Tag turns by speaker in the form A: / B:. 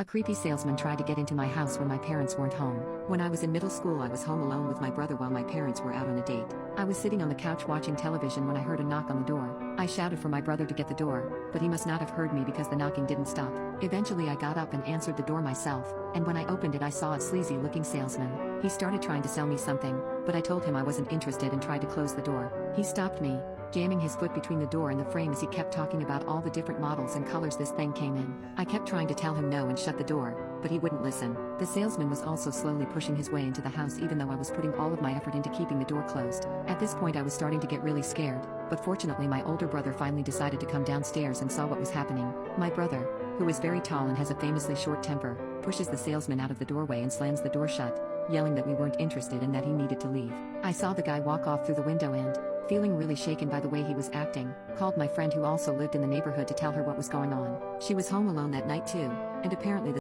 A: A creepy salesman tried to get into my house when my parents weren't home. When I was in middle school, I was home alone with my brother while my parents were out on a date. I was sitting on the couch watching television when I heard a knock on the door. I shouted for my brother to get the door, but he must not have heard me because the knocking didn't stop. Eventually I got up and answered the door myself, and when I opened it I saw a sleazy-looking salesman. He started trying to sell me something, but I told him I wasn't interested and tried to close the door. He stopped me, jamming his foot between the door and the frame as he kept talking about all the different models and colors this thing came in. I kept trying to tell him no and shut the door, but he wouldn't listen. The salesman was also slowly pushing his way into the house even though I was putting all of my effort into keeping the door closed. At this point I was starting to get really scared, but fortunately my older brother finally decided to come downstairs and saw what was happening. My brother, who is very tall and has a famously short temper, pushes the salesman out of the doorway and slams the door shut, yelling that we weren't interested and that he needed to leave. I saw the guy walk off through the window and, feeling really shaken by the way he was acting, called my friend who also lived in the neighborhood to tell her what was going on. She was home alone that night too, and apparently the